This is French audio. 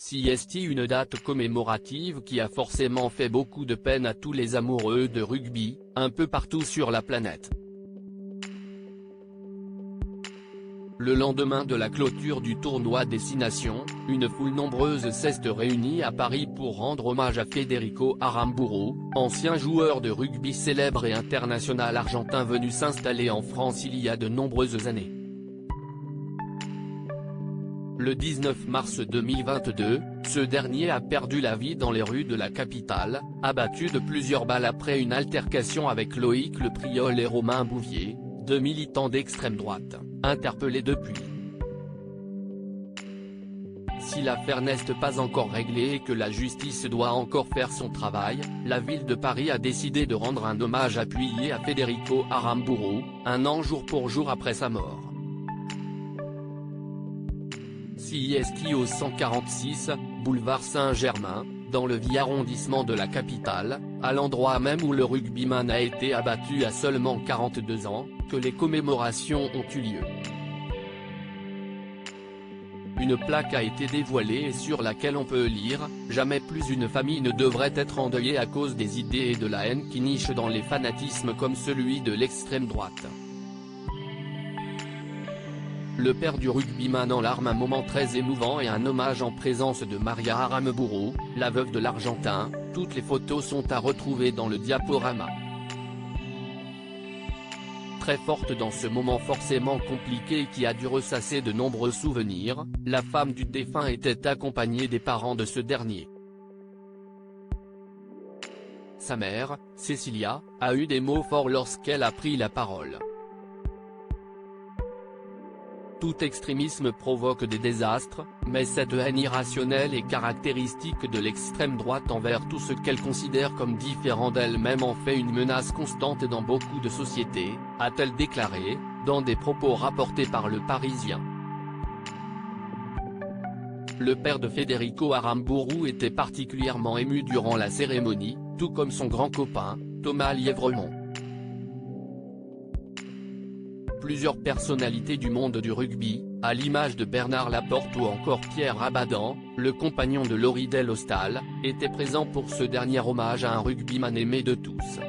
CST, une date commémorative qui a forcément fait beaucoup de peine à tous les amoureux de rugby, un peu partout sur la planète. Le lendemain de la clôture du tournoi Destination, une foule nombreuse s'est réunie à Paris pour rendre hommage à Federico Aramburu, ancien joueur de rugby célèbre et international argentin venu s'installer en France il y a de nombreuses années. Le 19 mars 2022, ce dernier a perdu la vie dans les rues de la capitale, abattu de plusieurs balles après une altercation avec Loïc Le Priol et Romain Bouvier, deux militants d'extrême droite, interpellés depuis. Si l'affaire n'est pas encore réglée et que la justice doit encore faire son travail, la ville de Paris a décidé de rendre un hommage appuyé à Federico Aramburu, un an jour pour jour après sa mort. CST au 146, boulevard Saint-Germain, dans le 10e arrondissement de la capitale, à l'endroit même où le rugbyman a été abattu à seulement 42 ans, que les commémorations ont eu lieu. Une plaque a été dévoilée et sur laquelle on peut lire « Jamais plus une famille ne devrait être endeuillée à cause des idées et de la haine qui nichent dans les fanatismes comme celui de l'extrême droite ». Le père du rugbyman en larmes, un moment très émouvant et un hommage en présence de Maria Aramburu, la veuve de l'Argentin. Toutes les photos sont à retrouver dans le diaporama. Très forte dans ce moment forcément compliqué qui a dû ressasser de nombreux souvenirs, la femme du défunt était accompagnée des parents de ce dernier. Sa mère, Cecilia, a eu des mots forts lorsqu'elle a pris la parole. Tout extrémisme provoque des désastres, mais cette haine irrationnelle est caractéristique de l'extrême droite envers tout ce qu'elle considère comme différent d'elle-même en fait une menace constante dans beaucoup de sociétés, a-t-elle déclaré, dans des propos rapportés par Le Parisien. Le père de Federico Aramburu était particulièrement ému durant la cérémonie, tout comme son grand copain, Thomas Lièvremont. Plusieurs personnalités du monde du rugby, à l'image de Bernard Laporte ou encore Pierre Abadan, le compagnon de Laurie Delhostal, étaient présents pour ce dernier hommage à un rugbyman aimé de tous.